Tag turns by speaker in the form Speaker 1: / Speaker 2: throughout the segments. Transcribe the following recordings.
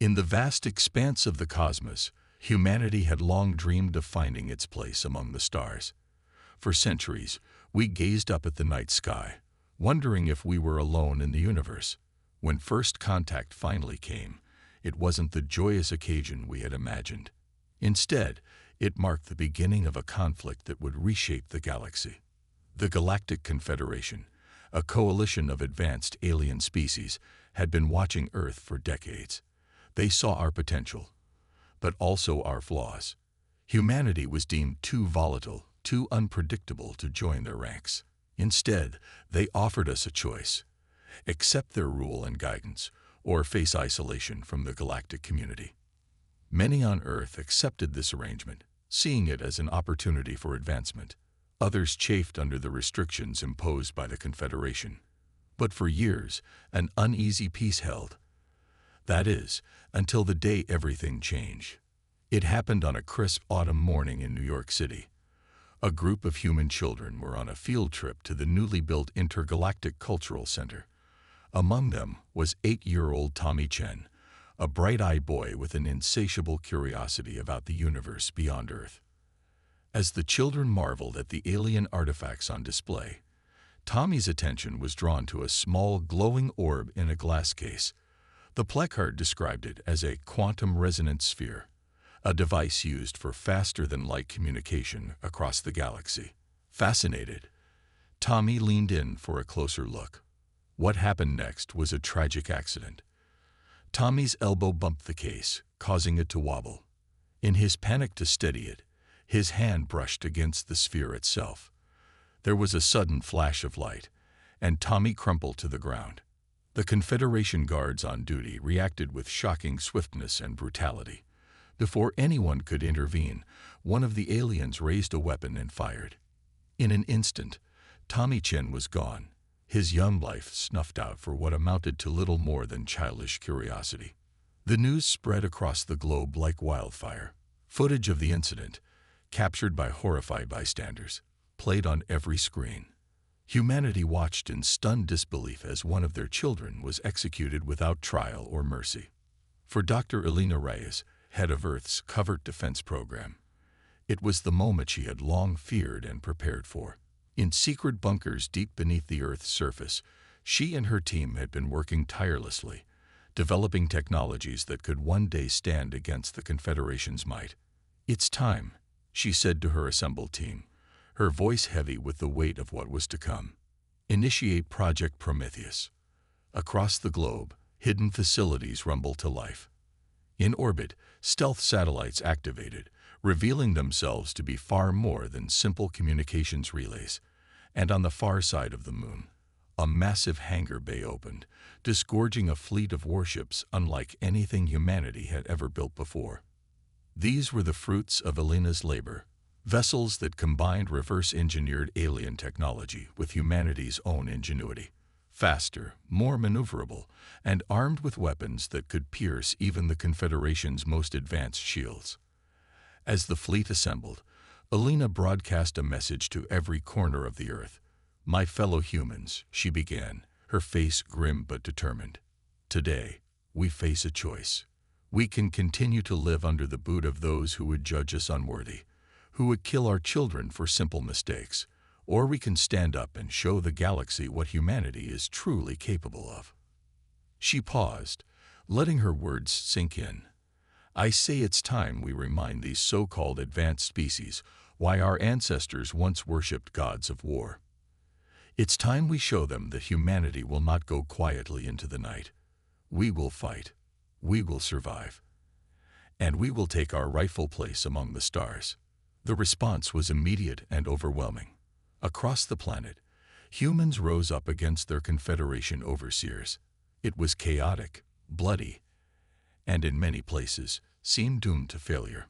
Speaker 1: In the vast expanse of the cosmos, humanity had long dreamed of finding its place among the stars. For centuries, we gazed up at the night sky, wondering if we were alone in the universe. When first contact finally came, it wasn't the joyous occasion we had imagined. Instead, it marked the beginning of a conflict that would reshape the galaxy. The Galactic Confederation, a coalition of advanced alien species, had been watching Earth for decades. They saw our potential, but also our flaws. Humanity was deemed too volatile, too unpredictable to join their ranks. Instead, they offered us a choice: accept their rule and guidance, or face isolation from the galactic community. Many on Earth accepted this arrangement, seeing it as an opportunity for advancement. Others chafed under the restrictions imposed by the Confederation. But for years, an uneasy peace held. That is, until the day everything changed. It happened on a crisp autumn morning in New York City. A group of human children were on a field trip to the newly built Intergalactic Cultural Center. Among them was 8-year-old Tommy Chen, a bright-eyed boy with an insatiable curiosity about the universe beyond Earth. As the children marveled at the alien artifacts on display, Tommy's attention was drawn to a small glowing orb in a glass case. The placard described it as a quantum resonance sphere, a device used for faster-than-light communication across the galaxy. Fascinated, Tommy leaned in for a closer look. What happened next was a tragic accident. Tommy's elbow bumped the case, causing it to wobble. In his panic to steady it, his hand brushed against the sphere itself. There was a sudden flash of light, and Tommy crumpled to the ground. The Confederation guards on duty reacted with shocking swiftness and brutality. Before anyone could intervene, one of the aliens raised a weapon and fired. In an instant, Tommy Chen was gone, his young life snuffed out for what amounted to little more than childish curiosity. The news spread across the globe like wildfire. Footage of the incident, captured by horrified bystanders, played on every screen. Humanity watched in stunned disbelief as one of their children was executed without trial or mercy. For Dr. Elena Reyes, head of Earth's Covert Defense Program, it was the moment she had long feared and prepared for. In secret bunkers deep beneath the Earth's surface, she and her team had been working tirelessly, developing technologies that could one day stand against the Confederation's might. "It's time," she said to her assembled team, her voice heavy with the weight of what was to come. "Initiate Project Prometheus." Across the globe, hidden facilities rumbled to life. In orbit, stealth satellites activated, revealing themselves to be far more than simple communications relays. And on the far side of the moon, a massive hangar bay opened, disgorging a fleet of warships unlike anything humanity had ever built before. These were the fruits of Elena's labor, vessels that combined reverse-engineered alien technology with humanity's own ingenuity. Faster, more maneuverable, and armed with weapons that could pierce even the Confederation's most advanced shields. As the fleet assembled, Elena broadcast a message to every corner of the Earth. "My fellow humans," she began, her face grim but determined. "Today, we face a choice. We can continue to live under the boot of those who would judge us unworthy, who would kill our children for simple mistakes, or we can stand up and show the galaxy what humanity is truly capable of." She paused, letting her words sink in. "I say it's time we remind these so-called advanced species why our ancestors once worshipped gods of war. It's time we show them that humanity will not go quietly into the night. We will fight. We will survive. And we will take our rightful place among the stars." The response was immediate and overwhelming. Across the planet, humans rose up against their Confederation overseers. It was chaotic, bloody, and in many places seemed doomed to failure.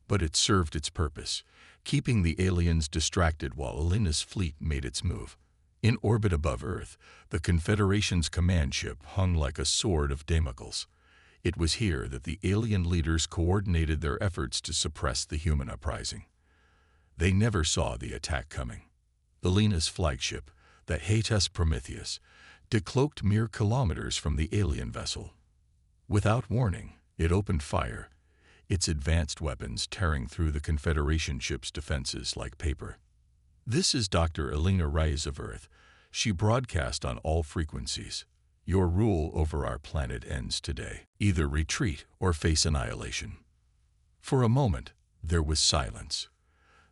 Speaker 1: But it served its purpose, keeping the aliens distracted while Elena's fleet made its move. In orbit above Earth, the Confederation's command ship hung like a sword of Damocles. It was here that the alien leaders coordinated their efforts to suppress the human uprising. They never saw the attack coming. Elena's flagship, the HFY Prometheus, decloaked mere kilometers from the alien vessel. Without warning, It opened fire, its advanced weapons tearing through the Confederation ship's defenses like paper. "This is Dr. Elena Reyes of Earth. She broadcast on all frequencies. Your rule over our planet ends today. Either retreat or face annihilation." For a moment, there was silence.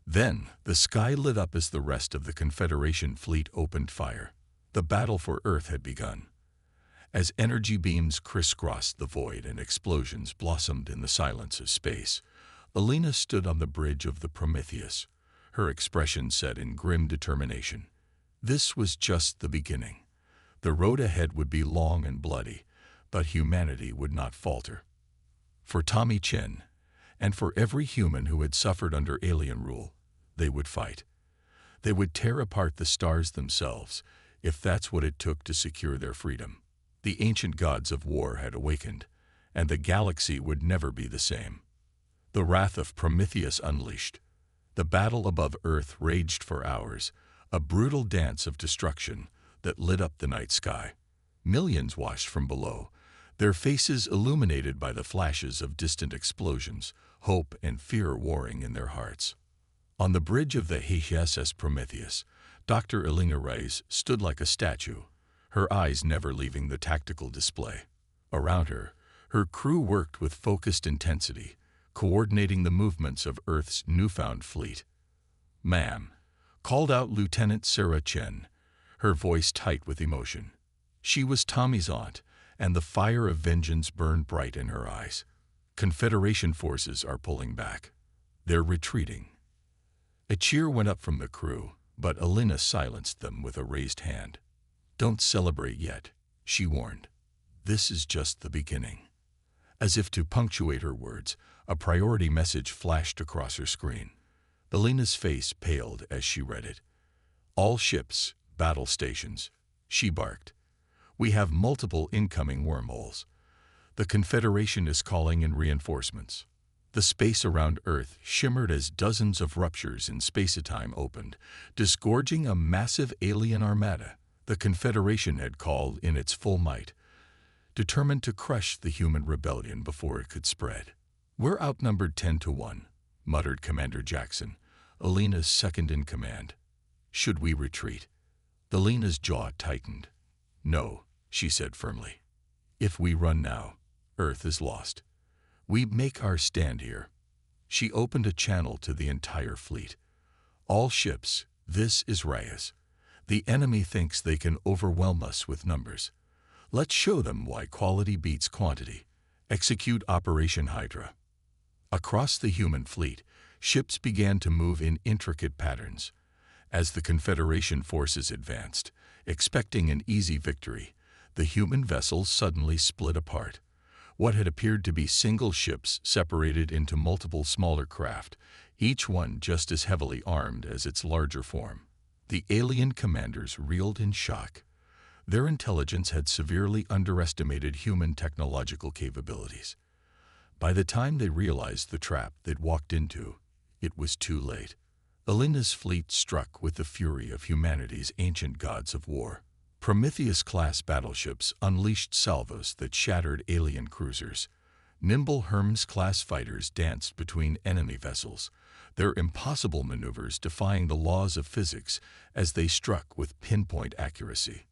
Speaker 1: Then, the sky lit up as the rest of the Confederation fleet opened fire. The battle for Earth had begun. As energy beams crisscrossed the void and explosions blossomed in the silence of space, Elena stood on the bridge of the Prometheus, her expression set in grim determination. This was just the beginning. The road ahead would be long and bloody, but humanity would not falter. For Tommy Chin, and for every human who had suffered under alien rule, they would fight. They would tear apart the stars themselves, if that's what it took to secure their freedom. The ancient gods of war had awakened, and the galaxy would never be the same. The wrath of Prometheus unleashed. The battle above Earth raged for hours, a brutal dance of destruction that lit up the night sky. Millions watched from below, their faces illuminated by the flashes of distant explosions, hope and fear warring in their hearts. On the bridge of the HSS Prometheus, Dr. Elena Reyes stood like a statue, her eyes never leaving the tactical display. Around her, her crew worked with focused intensity, coordinating the movements of Earth's newfound fleet. "Ma'am," called out Lieutenant Sarah Chen, her voice tight with emotion. She was Tommy's aunt, and the fire of vengeance burned bright in her eyes. "Confederation forces are pulling back. They're retreating." A cheer went up from the crew, but Elena silenced them with a raised hand. "Don't celebrate yet," she warned. "This is just the beginning." As if to punctuate her words, a priority message flashed across her screen. Elena's face paled as she read it. "All ships, battle stations," she barked. "We have multiple incoming wormholes. The Confederation is calling in reinforcements." The space around Earth shimmered as dozens of ruptures in space-time opened, disgorging a massive alien armada. The Confederation had called in its full might, determined to crush the human rebellion before it could spread. "We're outnumbered 10-1, muttered Commander Jackson, Elena's second-in-command. "Should we retreat?" Elena's jaw tightened. "No," she said firmly. "If we run now, Earth is lost. We make our stand here." She opened a channel to the entire fleet. "All ships, this is Reyes. The enemy thinks they can overwhelm us with numbers. Let's show them why quality beats quantity. Execute Operation Hydra." Across the human fleet, ships began to move in intricate patterns. As the Confederation forces advanced, expecting an easy victory, the human vessels suddenly split apart. What had appeared to be single ships separated into multiple smaller craft, each one just as heavily armed as its larger form. The alien commanders reeled in shock. Their intelligence had severely underestimated human technological capabilities. By the time they realized the trap they'd walked into, it was too late. Elena's fleet struck with the fury of humanity's ancient gods of war. Prometheus-class battleships unleashed salvos that shattered alien cruisers. Nimble Hermes-class fighters danced between enemy vessels, their impossible maneuvers defying the laws of physics as they struck with pinpoint accuracy.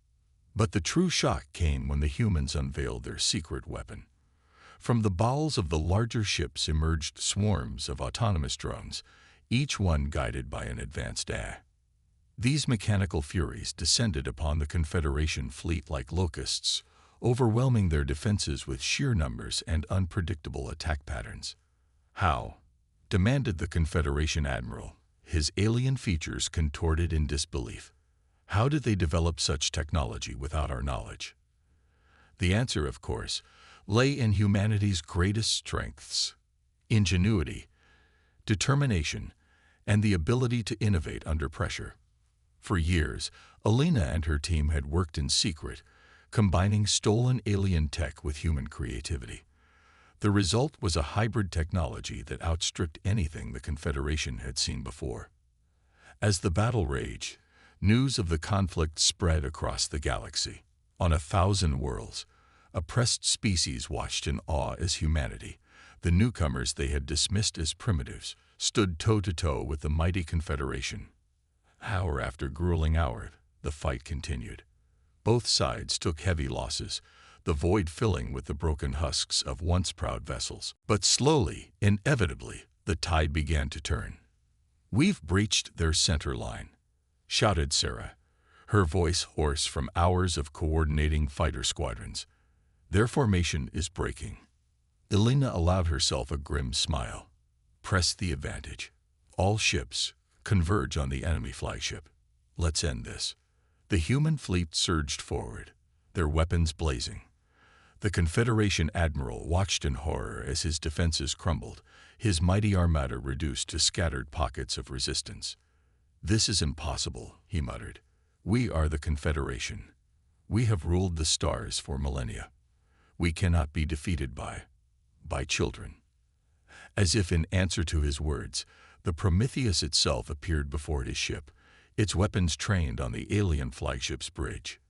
Speaker 1: But the true shock came when the humans unveiled their secret weapon. From the bowels of the larger ships emerged swarms of autonomous drones, each one guided by an advanced AI. These mechanical furies descended upon the Confederation fleet like locusts, overwhelming their defenses with sheer numbers and unpredictable attack patterns. "How?" demanded the Confederation admiral, his alien features contorted in disbelief. "How did they develop such technology without our knowledge?" The answer, of course, lay in humanity's greatest strengths: ingenuity, determination, and the ability to innovate under pressure. For years, Elena and her team had worked in secret, combining stolen alien tech with human creativity. The result was a hybrid technology that outstripped anything the Confederation had seen before. As the battle raged, news of the conflict spread across the galaxy. On 1,000 worlds, Oppressed species watched in awe as humanity, the newcomers they had dismissed as primitives, stood toe-to-toe with the mighty Confederation. Hour after grueling hour, the fight continued. Both sides took heavy losses, the void filling with the broken husks of once proud vessels. But slowly, inevitably, the tide began to turn. "We've breached their center line," shouted Sarah, her voice hoarse from hours of coordinating fighter squadrons. "Their formation is breaking." Elena allowed herself a grim smile. "Press the advantage. All ships, converge on the enemy flagship. Let's end this." The human fleet surged forward, their weapons blazing. The Confederation admiral watched in horror as his defenses crumbled, his mighty armada reduced to scattered pockets of resistance. "This is impossible," he muttered. "We are the Confederation. We have ruled the stars for millennia. We cannot be defeated by children." As if in answer to his words, the Prometheus itself appeared before his ship, its weapons trained on the alien flagship's bridge.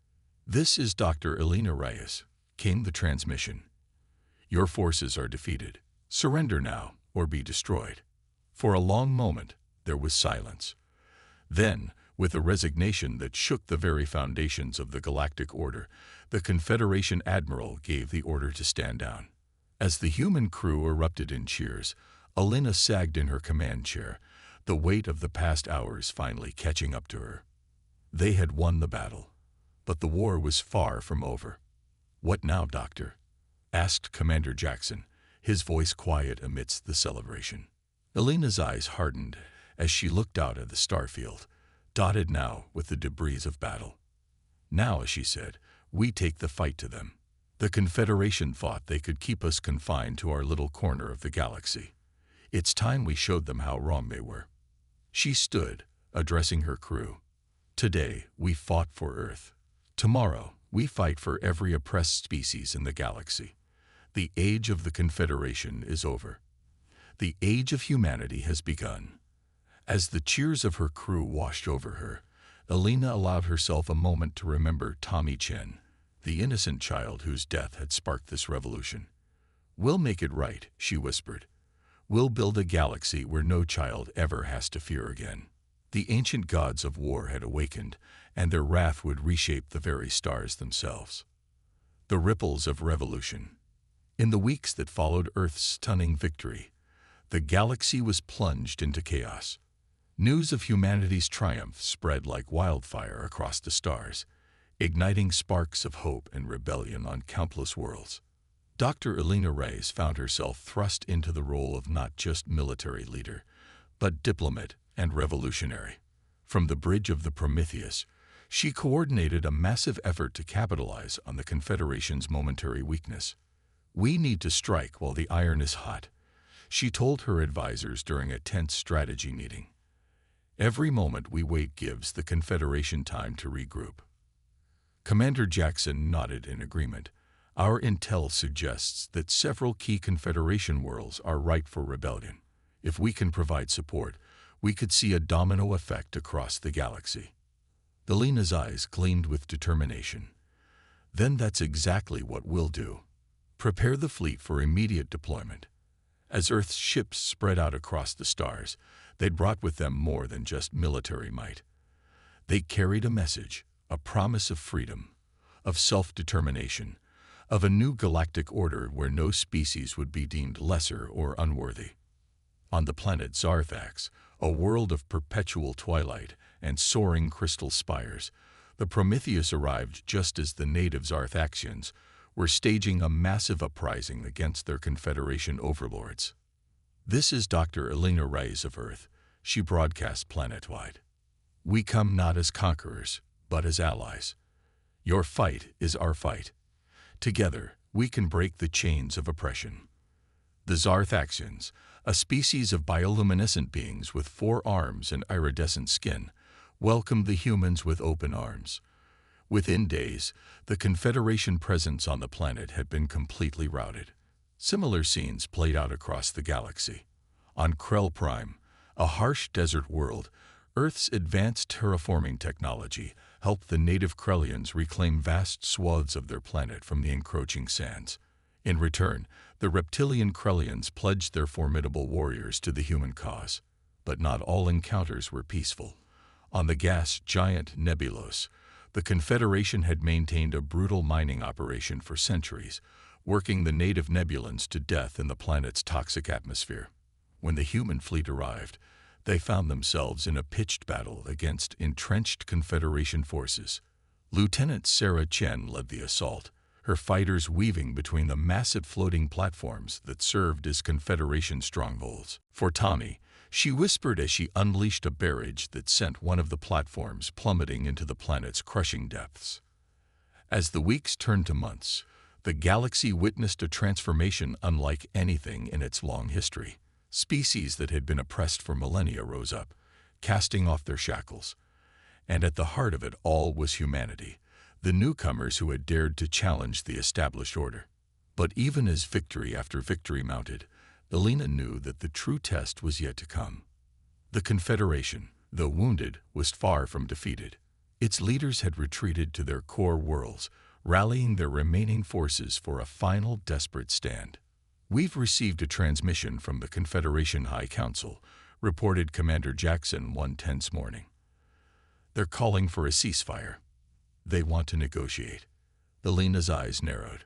Speaker 1: "This is Dr. Elena Reyes," came the transmission. "Your forces are defeated. Surrender now, or be destroyed." For a long moment, there was silence. Then, with a resignation that shook the very foundations of the Galactic Order, the Confederation admiral gave the order to stand down. As the human crew erupted in cheers, Elena sagged in her command chair, the weight of the past hours finally catching up to her. They had won the battle, but the war was far from over. "What now, Doctor?" asked Commander Jackson, his voice quiet amidst the celebration. Elena's eyes hardened as she looked out at the starfield, dotted now with the debris of battle. "Now," she said, "we take the fight to them. The Confederation thought they could keep us confined to our little corner of the galaxy. It's time we showed them how wrong they were." She stood, addressing her crew. "Today, we fought for Earth. Tomorrow, we fight for every oppressed species in the galaxy. The age of the Confederation is over. The age of humanity has begun." As the cheers of her crew washed over her, Elena allowed herself a moment to remember Tommy Chen, the innocent child whose death had sparked this revolution. "We'll make it right," she whispered. "We'll build a galaxy where no child ever has to fear again." The ancient gods of war had awakened, and their wrath would reshape the very stars themselves. The ripples of revolution. In the weeks that followed Earth's stunning victory, the galaxy was plunged into chaos. News of humanity's triumph spread like wildfire across the stars, igniting sparks of hope and rebellion on countless worlds. Dr. Elena Reyes found herself thrust into the role of not just military leader, but diplomat and revolutionary. From the bridge of the Prometheus, she coordinated a massive effort to capitalize on the Confederation's momentary weakness. "We need to strike while the iron is hot," she told her advisors during a tense strategy meeting. "Every moment we wait gives the Confederation time to regroup." Commander Jackson nodded in agreement. "Our intel suggests that several key Confederation worlds are ripe for rebellion. If we can provide support, we could see a domino effect across the galaxy." Elena's eyes gleamed with determination. "Then that's exactly what we'll do. Prepare the fleet for immediate deployment." As Earth's ships spread out across the stars, they brought with them more than just military might. They carried a message, a promise of freedom, of self-determination, of a new galactic order where no species would be deemed lesser or unworthy. On the planet Zarthax, a world of perpetual twilight and soaring crystal spires, the Prometheus arrived just as the native Zarthaxians were staging a massive uprising against their Confederation overlords. "This is Dr. Elena Reyes of Earth," she broadcast planet-wide. "We come not as conquerors, but as allies. Your fight is our fight. Together, we can break the chains of oppression." The Zarthaxians, a species of bioluminescent beings with 4 arms and iridescent skin, welcomed the humans with open arms. Within days, the Confederation presence on the planet had been completely routed. Similar scenes played out across the galaxy. On Krell Prime, a harsh desert world, Earth's advanced terraforming technology helped the native Krellians reclaim vast swaths of their planet from the encroaching sands. In return, the reptilian Krellians pledged their formidable warriors to the human cause. But not all encounters were peaceful. On the gas giant Nebulos, the Confederation had maintained a brutal mining operation for centuries, working the native Nebulans to death in the planet's toxic atmosphere. When the human fleet arrived, they found themselves in a pitched battle against entrenched Confederation forces. Lieutenant Sarah Chen led the assault, her fighters weaving between the massive floating platforms that served as Confederation strongholds. For Tommy, she whispered as she unleashed a barrage that sent one of the platforms plummeting into the planet's crushing depths. As the weeks turned to months, the galaxy witnessed a transformation unlike anything in its long history. Species that had been oppressed for millennia rose up, casting off their shackles. And at the heart of it all was humanity, the newcomers who had dared to challenge the established order. But even as victory after victory mounted, Elena knew that the true test was yet to come. The Confederation, though wounded, was far from defeated. Its leaders had retreated to their core worlds, rallying their remaining forces for a final desperate stand. "We've received a transmission from the Confederation High Council," reported Commander Jackson one tense morning. "They're calling for a ceasefire. They want to negotiate." Elena's eyes narrowed.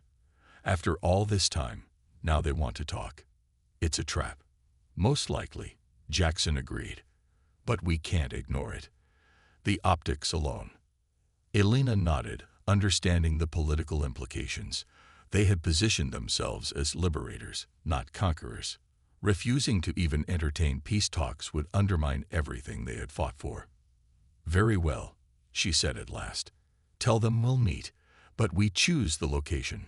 Speaker 1: After all this time, now they want to talk. "It's a trap." "Most likely," Jackson agreed. "But we can't ignore it. The optics alone." Elena nodded, understanding the political implications. They had positioned themselves as liberators, not conquerors. Refusing to even entertain peace talks would undermine everything they had fought for. "Very well," she said at last. "Tell them we'll meet, but we choose the location."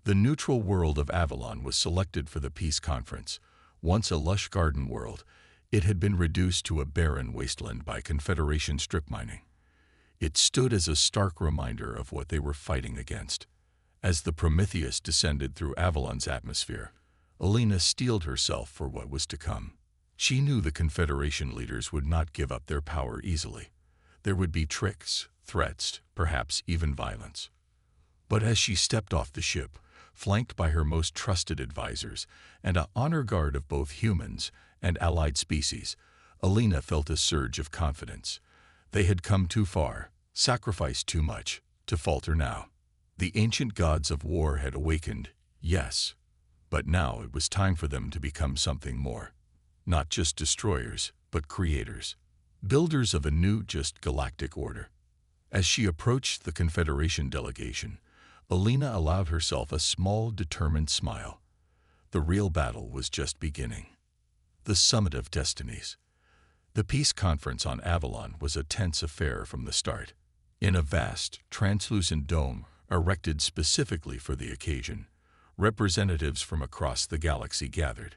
Speaker 1: The neutral world of Avalon was selected for the peace conference. Once a lush garden world, it had been reduced to a barren wasteland by Confederation strip mining. It stood as a stark reminder of what they were fighting against. As the Prometheus descended through Avalon's atmosphere, Elena steeled herself for what was to come. She knew the Confederation leaders would not give up their power easily. There would be tricks, threats, perhaps even violence. But as she stepped off the ship, flanked by her most trusted advisors and an honor guard of both humans and allied species, Elena felt a surge of confidence. They had come too far, sacrificed too much, to falter now. The ancient gods of war had awakened, yes, but now it was time for them to become something more. Not just destroyers, but creators. Builders of a new, just galactic order. As she approached the Confederation delegation, Elena allowed herself a small, determined smile. The real battle was just beginning. The summit of destinies. The peace conference on Avalon was a tense affair from the start. In a vast, translucent dome, erected specifically for the occasion, representatives from across the galaxy gathered.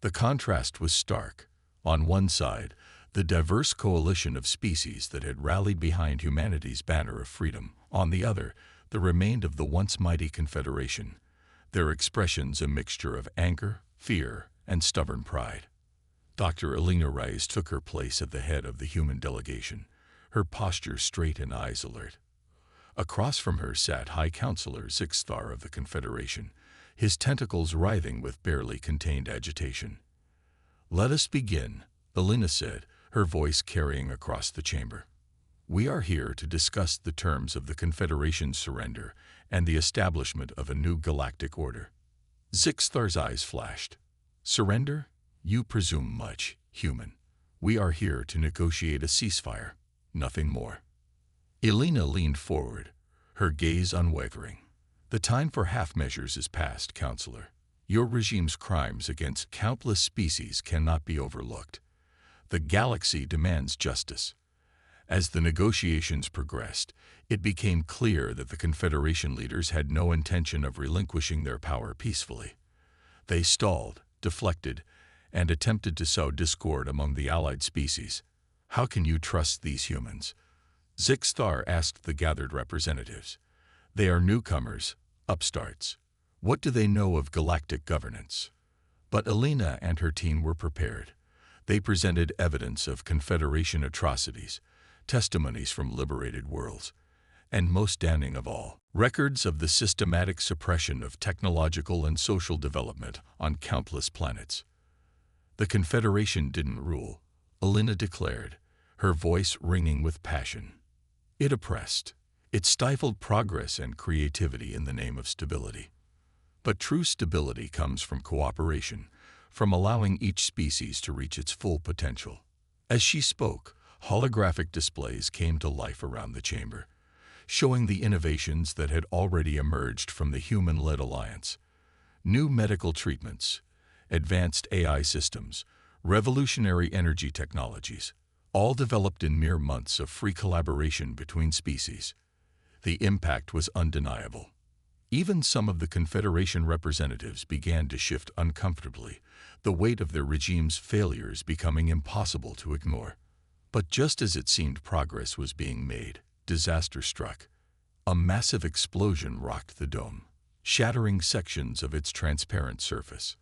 Speaker 1: The contrast was stark. On one side, the diverse coalition of species that had rallied behind humanity's banner of freedom. On the other, the remains of the once mighty Confederation, their expressions a mixture of anger, fear, and stubborn pride. Dr. Elena Rice took her place at the head of the human delegation, her posture straight and eyes alert. Across from her sat High Counselor Zixthar of the Confederation, his tentacles writhing with barely contained agitation. "Let us begin," Elena said, her voice carrying across the chamber. "We are here to discuss the terms of the Confederation's surrender and the establishment of a new galactic order." Zixthar's eyes flashed. "Surrender? You presume much, human. We are here to negotiate a ceasefire, nothing more." Elena leaned forward, her gaze unwavering. "The time for half measures is past, Counselor. Your regime's crimes against countless species cannot be overlooked. The galaxy demands justice." As the negotiations progressed, it became clear that the Confederation leaders had no intention of relinquishing their power peacefully. They stalled, deflected, and attempted to sow discord among the allied species. "How can you trust these humans?" Zixthar asked the gathered representatives. "They are newcomers, upstarts. What do they know of galactic governance?" But Elena and her team were prepared. They presented evidence of Confederation atrocities, testimonies from liberated worlds, and most damning of all, records of the systematic suppression of technological and social development on countless planets. The Confederation didn't rule, Alina declared, her voice ringing with passion. It oppressed. It stifled progress and creativity in the name of stability. But true stability comes from cooperation, from allowing each species to reach its full potential. As she spoke, holographic displays came to life around the chamber, showing the innovations that had already emerged from the human-led alliance. New medical treatments, advanced AI systems, revolutionary energy technologies, all developed in mere months of free collaboration between species. The impact was undeniable. Even some of the Confederation representatives began to shift uncomfortably, the weight of their regime's failures becoming impossible to ignore. But just as it seemed progress was being made, disaster struck. A massive explosion rocked the dome, shattering sections of its transparent surface.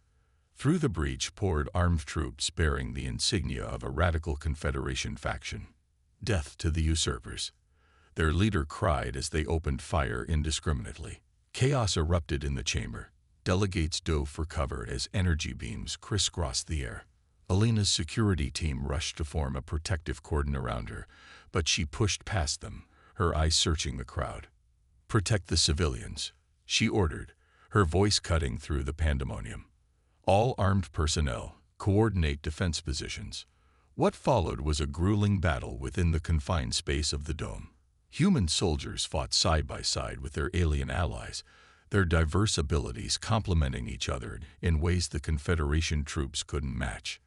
Speaker 1: Through the breach poured armed troops bearing the insignia of a radical Confederation faction. Death to the usurpers, their leader cried as they opened fire indiscriminately. Chaos erupted in the chamber. Delegates dove for cover as energy beams crisscrossed the air. Alina's security team rushed to form a protective cordon around her, but she pushed past them, her eyes searching the crowd. "Protect the civilians," she ordered, her voice cutting through the pandemonium. "All armed personnel, coordinate defense positions." What followed was a grueling battle within the confined space of the dome. Human soldiers fought side by side with their alien allies, their diverse abilities complementing each other in ways the Confederation troops couldn't match.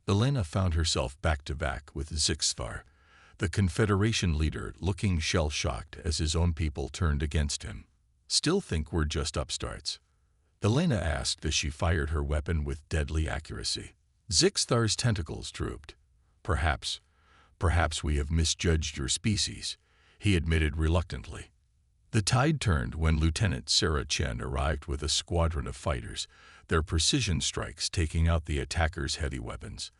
Speaker 1: Alina found herself back-to-back with Zixthar, the Confederation leader, looking shell-shocked as his own people turned against him. "Still think we're just upstarts?" Alina asked as she fired her weapon with deadly accuracy. Zixthar's tentacles drooped. Perhaps we have misjudged your species," he admitted reluctantly. The tide turned when Lieutenant Sarah Chen arrived with a squadron of fighters, their precision strikes taking out the attackers' heavy weapons.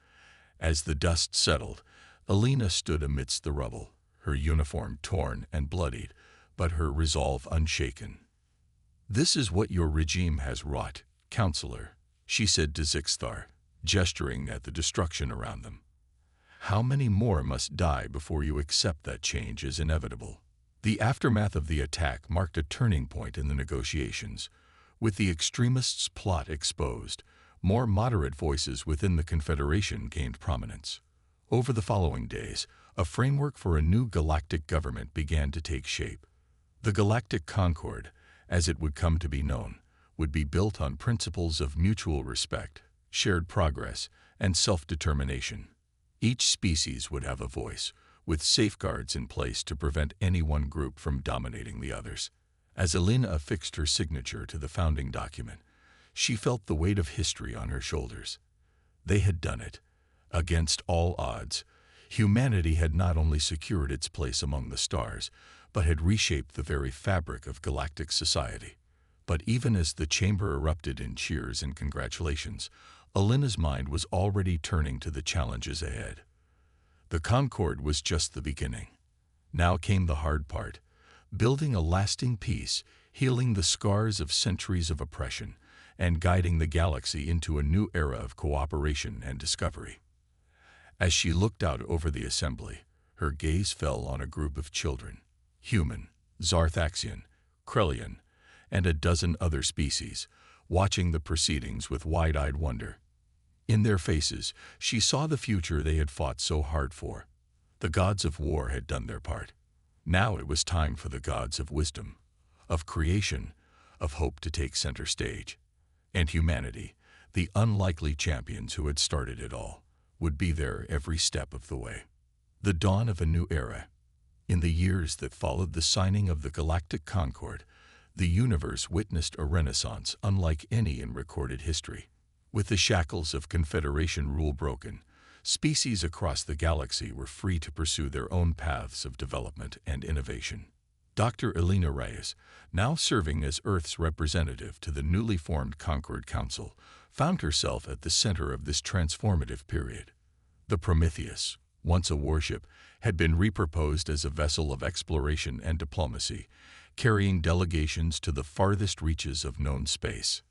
Speaker 1: As the dust settled, Alina stood amidst the rubble, her uniform torn and bloodied, but her resolve unshaken. "This is what your regime has wrought, Counselor," she said to Zixthar, gesturing at the destruction around them. "How many more must die before you accept that change is inevitable?" The aftermath of the attack marked a turning point in the negotiations. With the extremists' plot exposed, more moderate voices within the Confederation gained prominence. Over the following days, a framework for a new galactic government began to take shape. The Galactic Concord, as it would come to be known, would be built on principles of mutual respect, shared progress, and self-determination. Each species would have a voice, with safeguards in place to prevent any one group from dominating the others. As Alina affixed her signature to the founding document, she felt the weight of history on her shoulders. They had done it. Against all odds, humanity had not only secured its place among the stars, but had reshaped the very fabric of galactic society. But even as the chamber erupted in cheers and congratulations, Alina's mind was already turning to the challenges ahead. The Concord was just the beginning. Now came the hard part, building a lasting peace, healing the scars of centuries of oppression, and guiding the galaxy into a new era of cooperation and discovery. As she looked out over the assembly, her gaze fell on a group of children, human, Zarthaxian, Krellian, and a dozen other species, watching the proceedings with wide-eyed wonder. In their faces, she saw the future they had fought so hard for. The gods of war had done their part. Now it was time for the gods of wisdom, of creation, of hope to take center stage. And humanity, the unlikely champions who had started it all, would be there every step of the way. The dawn of a new era. In the years that followed the signing of the Galactic Concord, the universe witnessed a renaissance unlike any in recorded history. With the shackles of Confederation rule broken, species across the galaxy were free to pursue their own paths of development and innovation. Dr. Alina Reyes, now serving as Earth's representative to the newly formed Concord Council, found herself at the center of this transformative period. The Prometheus, once a warship, had been repurposed as a vessel of exploration and diplomacy, carrying delegations to the farthest reaches of known space.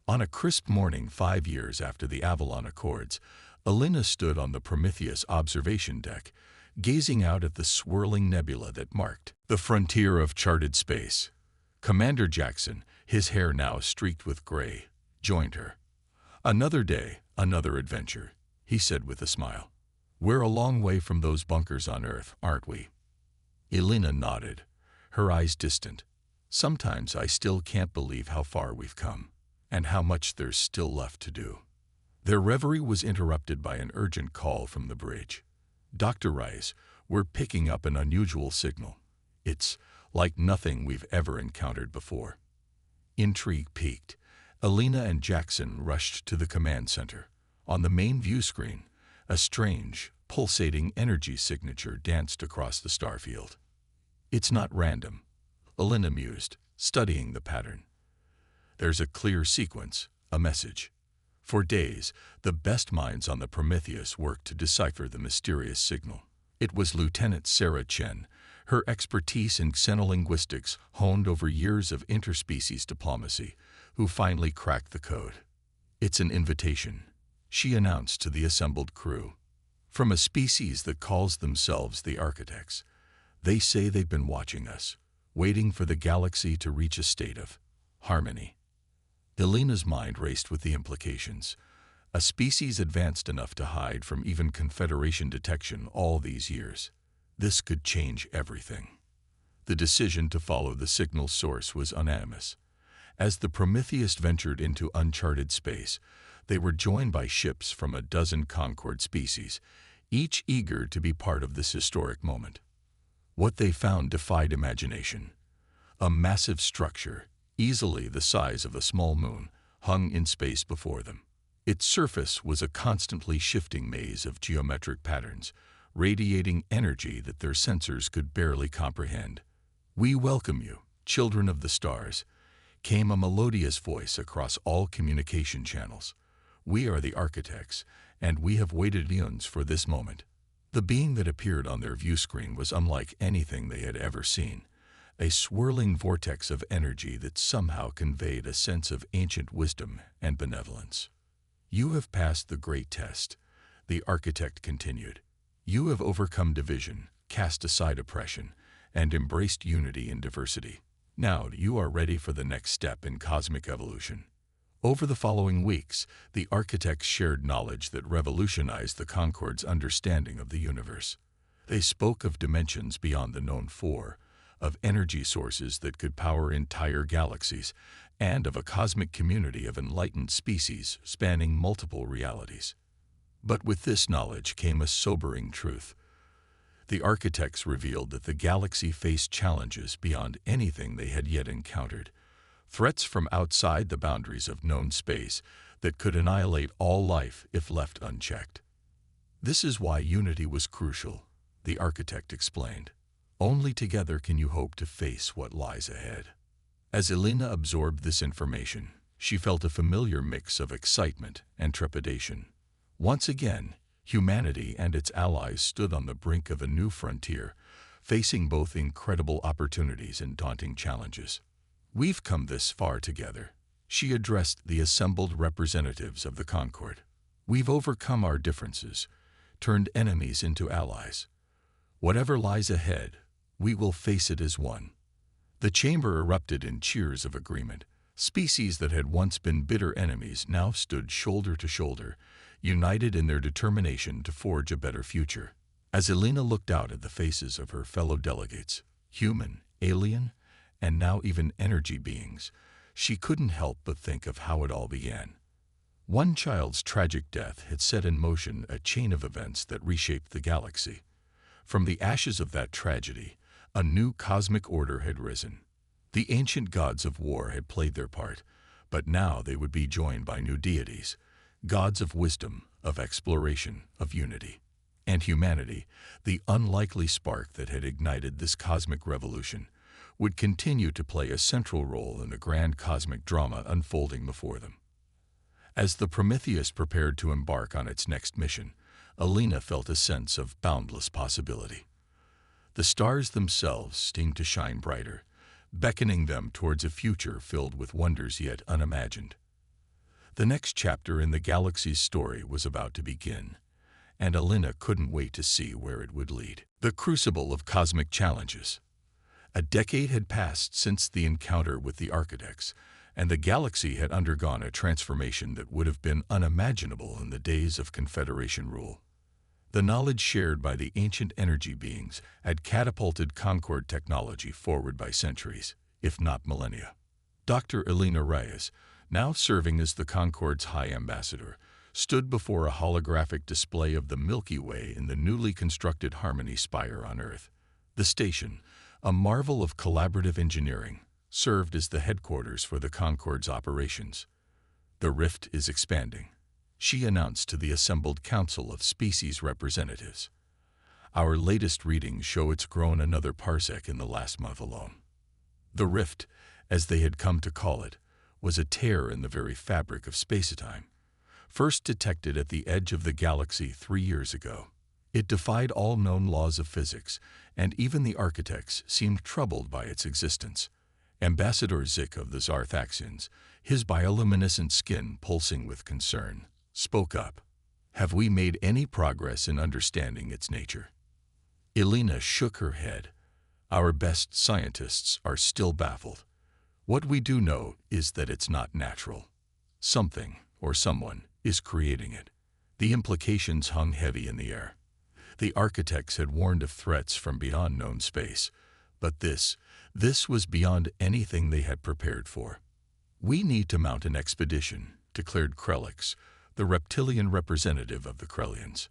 Speaker 1: On a crisp morning 5 years after the Avalon Accords, Elena stood on the Prometheus observation deck, gazing out at the swirling nebula that marked the frontier of charted space. Commander Jackson, his hair now streaked with gray, joined her. "Another day, another adventure," he said with a smile. "We're a long way from those bunkers on Earth, aren't we?" Elena nodded, her eyes distant. "Sometimes I still can't believe how far we've come, and how much there's still left to do." Their reverie was interrupted by an urgent call from the bridge. "Dr. Rice, we're picking up an unusual signal. It's like nothing we've ever encountered before." Intrigue piqued. Elena and Jackson rushed to the command center. On the main view screen, a strange, pulsating energy signature danced across the starfield. "It's not random," Elena mused, studying the pattern. "There's a clear sequence, a message." For days, the best minds on the Prometheus worked to decipher the mysterious signal. It was Lieutenant Sarah Chen, her expertise in xenolinguistics honed over years of interspecies diplomacy, who finally cracked the code. "It's an invitation," she announced to the assembled crew. "From a species that calls themselves the Architects. They say they've been watching us, waiting for the galaxy to reach a state of harmony." Elena's mind raced with the implications. A species advanced enough to hide from even Confederation detection all these years. This could change everything. The decision to follow the signal source was unanimous. As the Prometheus ventured into uncharted space, they were joined by ships from a dozen Concord species, each eager to be part of this historic moment. What they found defied imagination. A massive structure, easily the size of a small moon, hung in space before them. Its surface was a constantly shifting maze of geometric patterns, radiating energy that their sensors could barely comprehend. "We welcome you, children of the stars," came a melodious voice across all communication channels. "We are the Architects, and we have waited eons for this moment." The being that appeared on their view screen was unlike anything they had ever seen. A swirling vortex of energy that somehow conveyed a sense of ancient wisdom and benevolence. "You have passed the great test," the Architect continued. "You have overcome division, cast aside oppression, and embraced unity in diversity. Now you are ready for the next step in cosmic evolution." Over the following weeks, the Architects shared knowledge that revolutionized the Concord's understanding of the universe. They spoke of dimensions beyond the known four, of energy sources that could power entire galaxies, and of a cosmic community of enlightened species spanning multiple realities. But with this knowledge came a sobering truth. The Architects revealed that the galaxy faced challenges beyond anything they had yet encountered, threats from outside the boundaries of known space that could annihilate all life if left unchecked. "This is why unity was crucial," the Architect explained. "Only together can you hope to face what lies ahead." As Elena absorbed this information, she felt a familiar mix of excitement and trepidation. Once again, humanity and its allies stood on the brink of a new frontier, facing both incredible opportunities and daunting challenges. "We've come this far together," she addressed the assembled representatives of the Concord. "We've overcome our differences, turned enemies into allies. Whatever lies ahead, we will face it as one." The chamber erupted in cheers of agreement. Species that had once been bitter enemies now stood shoulder to shoulder, united in their determination to forge a better future. As Elena looked out at the faces of her fellow delegates, human, alien, and now even energy beings, she couldn't help but think of how it all began. One child's tragic death had set in motion a chain of events that reshaped the galaxy. From the ashes of that tragedy, a new cosmic order had risen. The ancient gods of war had played their part, but now they would be joined by new deities, gods of wisdom, of exploration, of unity. And humanity, the unlikely spark that had ignited this cosmic revolution, would continue to play a central role in the grand cosmic drama unfolding before them. As the Prometheus prepared to embark on its next mission, Alina felt a sense of boundless possibility. The stars themselves seemed to shine brighter, beckoning them towards a future filled with wonders yet unimagined. The next chapter in the galaxy's story was about to begin, and Alina couldn't wait to see where it would lead. The crucible of cosmic challenges. A decade had passed since the encounter with the architects, and the galaxy had undergone a transformation that would have been unimaginable in the days of Confederation rule. The knowledge shared by the ancient energy beings had catapulted Concord technology forward by centuries, if not millennia. Dr. Elena Reyes, now serving as the Concord's High Ambassador, stood before a holographic display of the Milky Way in the newly constructed Harmony Spire on Earth. The station, a marvel of collaborative engineering, served as the headquarters for the Concord's operations. "The rift is expanding," she announced to the assembled council of species representatives. "Our latest readings show it's grown another parsec in the last month alone." The rift, as they had come to call it, was a tear in the very fabric of space-time, first detected at the edge of the galaxy 3 years ago. It defied all known laws of physics, and even the architects seemed troubled by its existence. Ambassador Zik of the Zarthaxians, his bioluminescent skin pulsing with concern, spoke up. "Have we made any progress in understanding its nature?" Elena shook her head. "Our best scientists are still baffled. What we do know is that it's not natural. Something, or someone, is creating it." The implications hung heavy in the air. The architects had warned of threats from beyond known space, but this was beyond anything they had prepared for. "We need to mount an expedition," declared Krelix, the reptilian representative of the Krellians.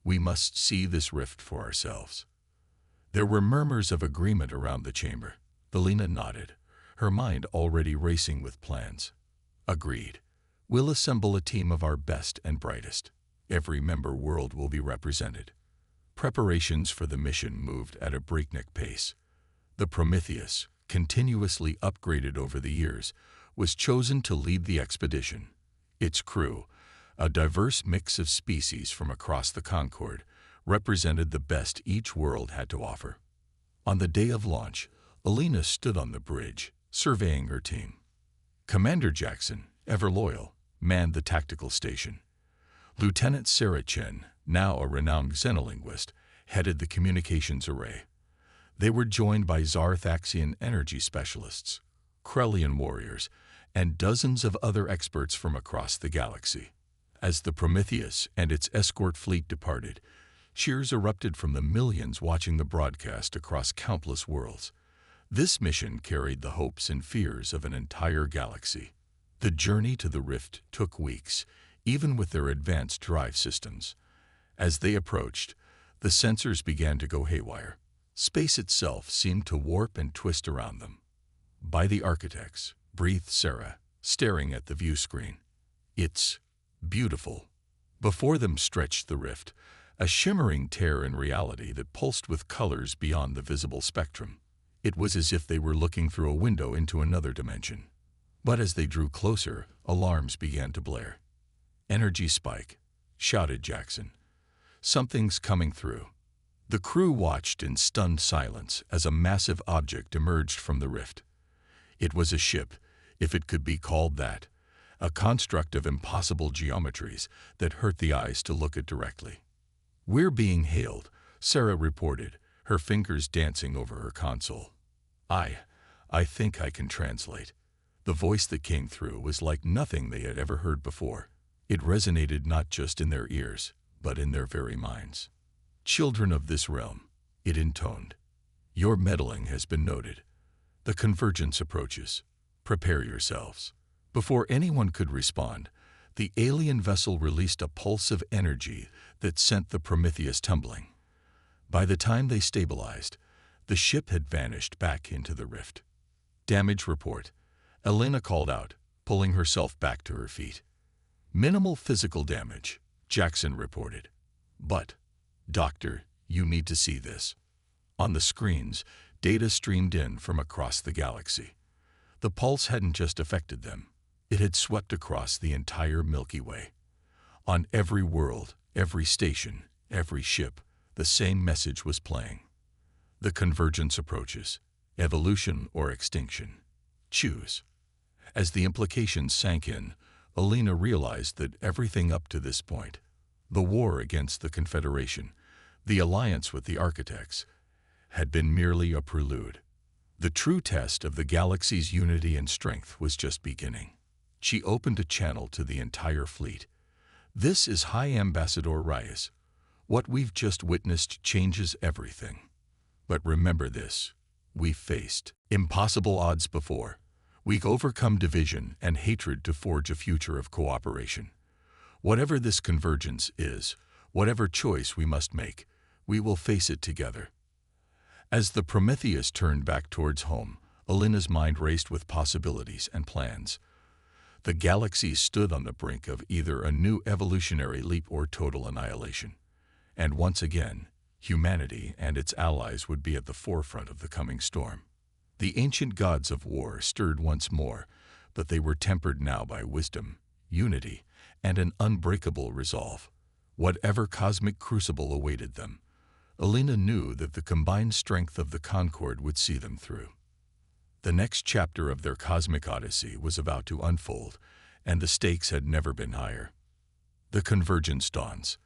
Speaker 1: "We must see this rift for ourselves." There were murmurs of agreement around the chamber. Elena nodded, her mind already racing with plans. "Agreed. We'll assemble a team of our best and brightest. Every member world will be represented." Preparations for the mission moved at a breakneck pace. The Prometheus, continuously upgraded over the years, was chosen to lead the expedition. Its crew, a diverse mix of species from across the Concord, represented the best each world had to offer. On the day of launch, Elena stood on the bridge, surveying her team. Commander Jackson, ever loyal, manned the tactical station. Lieutenant Sarah Chen, now a renowned xenolinguist, headed the communications array. They were joined by Zarthaxian energy specialists, Krellian warriors, and dozens of other experts from across the galaxy. As the Prometheus and its escort fleet departed, cheers erupted from the millions watching the broadcast across countless worlds. This mission carried the hopes and fears of an entire galaxy. The journey to the rift took weeks, even with their advanced drive systems. As they approached, the sensors began to go haywire. Space itself seemed to warp and twist around them. "By the architects," breathed Sarah, staring at the view screen. "It's beautiful." Before them stretched the rift, a shimmering tear in reality that pulsed with colors beyond the visible spectrum. It was as if they were looking through a window into another dimension. But as they drew closer, alarms began to blare. "Energy spike," shouted Jackson. "Something's coming through." The crew watched in stunned silence as a massive object emerged from the rift. It was a ship, if it could be called that, a construct of impossible geometries that hurt the eyes to look at directly. "We're being hailed," Sarah reported, her fingers dancing over her console. I think I can translate." The voice that came through was like nothing they had ever heard before. It resonated not just in their ears, but in their very minds. "Children of this realm," it intoned, "your meddling has been noted. The convergence approaches. Prepare yourselves." Before anyone could respond, the alien vessel released a pulse of energy that sent the Prometheus tumbling. By the time they stabilized, the ship had vanished back into the rift. "Damage report," Elena called out, pulling herself back to her feet. "Minimal physical damage," Jackson reported. "But, Doctor, you need to see this." On the screens, data streamed in from across the galaxy. The pulse hadn't just affected them. It had swept across the entire Milky Way. On every world, Every station, every ship, the same message was playing. The convergence approaches. Evolution or extinction. Choose. As the implications sank in, Alina realized that everything up to this point, the war against the Confederation, the alliance with the architects, had been merely a prelude. The true test of the galaxy's unity and strength was just beginning. She opened a channel to the entire fleet. "This is High Ambassador Reyes. What we've just witnessed changes everything. But remember this, we've faced impossible odds before. We've overcome division and hatred to forge a future of cooperation. Whatever this convergence is, whatever choice we must make, we will face it together." As the Prometheus turned back towards home, Alina's mind raced with possibilities and plans. The galaxy stood on the brink of either a new evolutionary leap or total annihilation. And once again, humanity and its allies would be at the forefront of the coming storm. The ancient gods of war stirred once more, but they were tempered now by wisdom, unity, and an unbreakable resolve. Whatever cosmic crucible awaited them, Alina knew that the combined strength of the Concord would see them through. The next chapter of their cosmic odyssey was about to unfold, and the stakes had never been higher. The convergence dawns.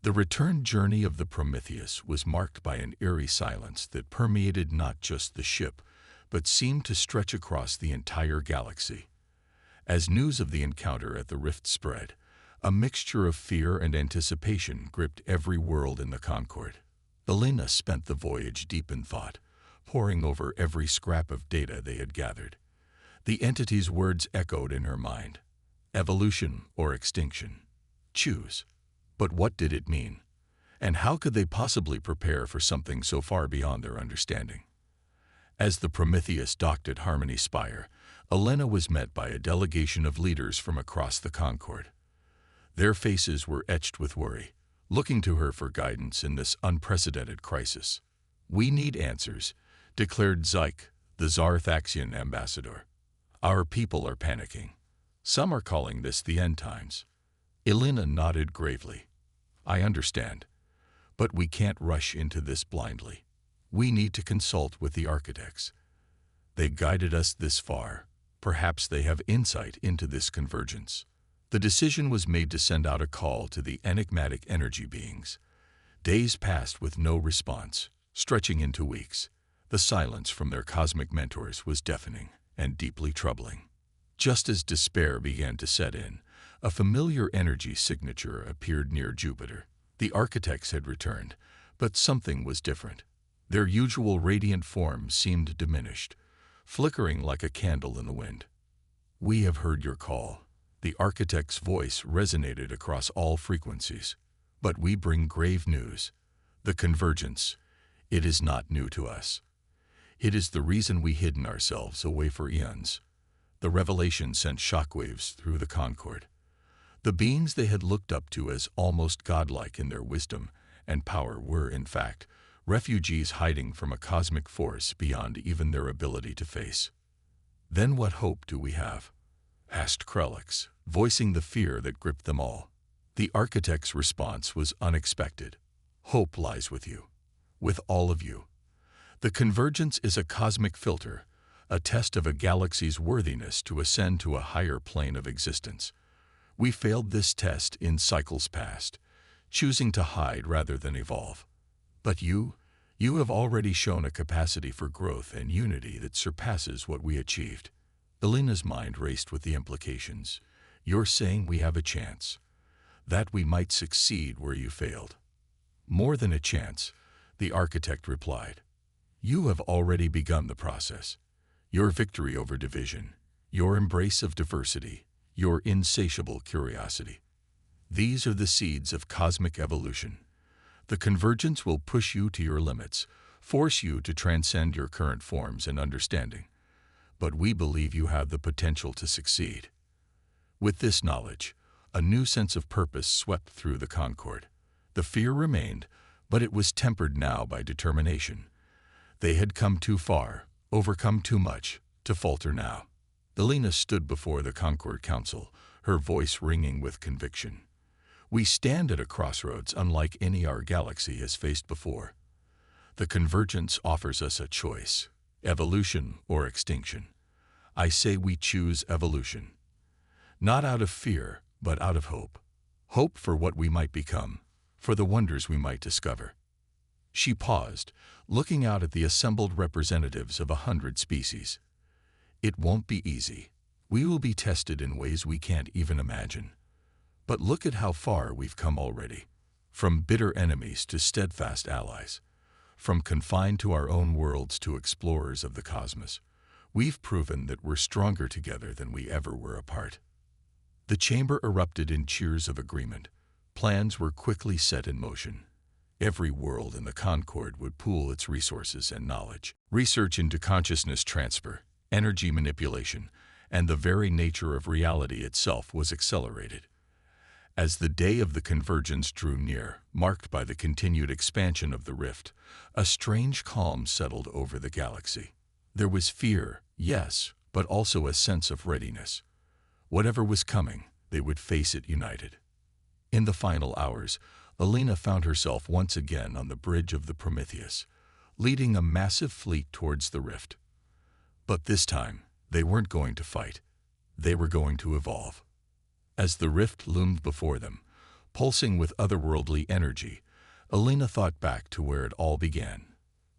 Speaker 1: The return journey of the Prometheus was marked by an eerie silence that permeated not just the ship, but seemed to stretch across the entire galaxy. As news of the encounter at the rift spread, a mixture of fear and anticipation gripped every world in the Concord. Alina spent the voyage deep in thought, poring over every scrap of data they had gathered. The entity's words echoed in her mind. Evolution or extinction. Choose. But what did it mean? And how could they possibly prepare for something so far beyond their understanding? As the Prometheus docked at Harmony Spire, Alina was met by a delegation of leaders from across the Concord. Their faces were etched with worry, looking to her for guidance in this unprecedented crisis. "We need answers," declared Zyke, the Zarthaxian ambassador. "Our people are panicking. Some are calling this the end times." Alina nodded gravely. "I understand. But we can't rush into this blindly. We need to consult with the architects. They guided us this far. Perhaps they have insight into this convergence." The decision was made to send out a call to the enigmatic energy beings. Days passed with no response, stretching into weeks. The silence from their cosmic mentors was deafening and deeply troubling. Just as despair began to set in, a familiar energy signature appeared near Jupiter. The architects had returned, but something was different. Their usual radiant form seemed diminished, flickering like a candle in the wind. "We have heard your call." The architect's voice resonated across all frequencies. "But we bring grave news. The convergence, it is not new to us. It is the reason we hidden ourselves away for eons." The revelation sent shockwaves through the Concord. The beings they had looked up to as almost godlike in their wisdom and power were, in fact, refugees hiding from a cosmic force beyond even their ability to face. "Then what hope do we have?" asked Krellix, voicing the fear that gripped them all. The architect's response was unexpected. "Hope lies with you. With all of you. The convergence is a cosmic filter, a test of a galaxy's worthiness to ascend to a higher plane of existence. We failed this test in cycles past, choosing to hide rather than evolve. But you have already shown a capacity for growth and unity that surpasses what we achieved." Alina's mind raced with the implications. "You're saying we have a chance, that we might succeed where you failed." "More than a chance," the architect replied. "You have already begun the process. Your victory over division, your embrace of diversity, your insatiable curiosity. These are the seeds of cosmic evolution. The convergence will push you to your limits, force you to transcend your current forms and understanding. But we believe you have the potential to succeed." With this knowledge, a new sense of purpose swept through the Concord. The fear remained, but it was tempered now by determination. They had come too far, overcome too much, to falter now. Alina stood before the Concord Council, her voice ringing with conviction. We stand at a crossroads unlike any our galaxy has faced before. The convergence offers us a choice: evolution or extinction. I say we choose evolution. Not out of fear, but out of hope. Hope for what we might become, for the wonders we might discover. She paused, looking out at the assembled representatives of 100 species. It won't be easy. We will be tested in ways we can't even imagine. But look at how far we've come already. From bitter enemies to steadfast allies. From confined to our own worlds to explorers of the cosmos. We've proven that we're stronger together than we ever were apart. The chamber erupted in cheers of agreement. Plans were quickly set in motion. Every world in the Concord would pool its resources and knowledge. Research into consciousness transfer, energy manipulation, and the very nature of reality itself was accelerated. As the day of the convergence drew near, marked by the continued expansion of the rift, a strange calm settled over the galaxy. There was fear, yes, but also a sense of readiness. Whatever was coming, they would face it united. In the final hours, Alina found herself once again on the bridge of the Prometheus, leading a massive fleet towards the rift. But this time, they weren't going to fight. They were going to evolve. As the rift loomed before them, pulsing with otherworldly energy, Alina thought back to where it all began.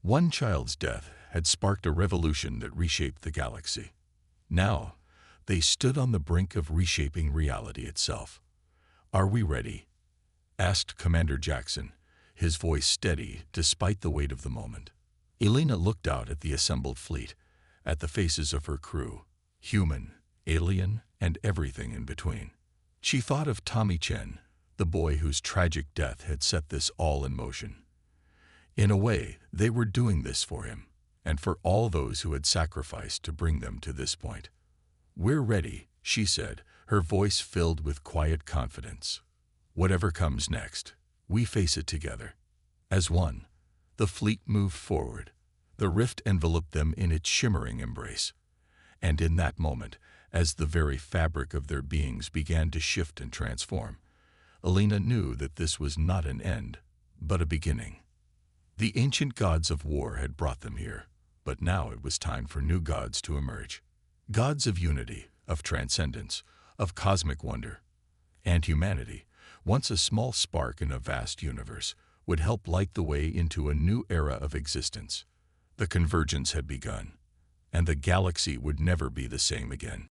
Speaker 1: One child's death had sparked a revolution that reshaped the galaxy. Now, they stood on the brink of reshaping reality itself. "Are we ready?" asked Commander Jackson, his voice steady despite the weight of the moment. Alina looked out at the assembled fleet, at the faces of her crew, human, alien, and everything in between. She thought of Tommy Chen, the boy whose tragic death had set this all in motion. In a way, they were doing this for him, and for all those who had sacrificed to bring them to this point. "We're ready," she said, her voice filled with quiet confidence. "Whatever comes next, we face it together." As one, the fleet moved forward. The rift enveloped them in its shimmering embrace. And in that moment, as the very fabric of their beings began to shift and transform, Alina knew that this was not an end, but a beginning. The ancient gods of war had brought them here, but now it was time for new gods to emerge. Gods of unity, of transcendence, of cosmic wonder. And humanity, once a small spark in a vast universe, would help light the way into a new era of existence. The convergence had begun, and the galaxy would never be the same again.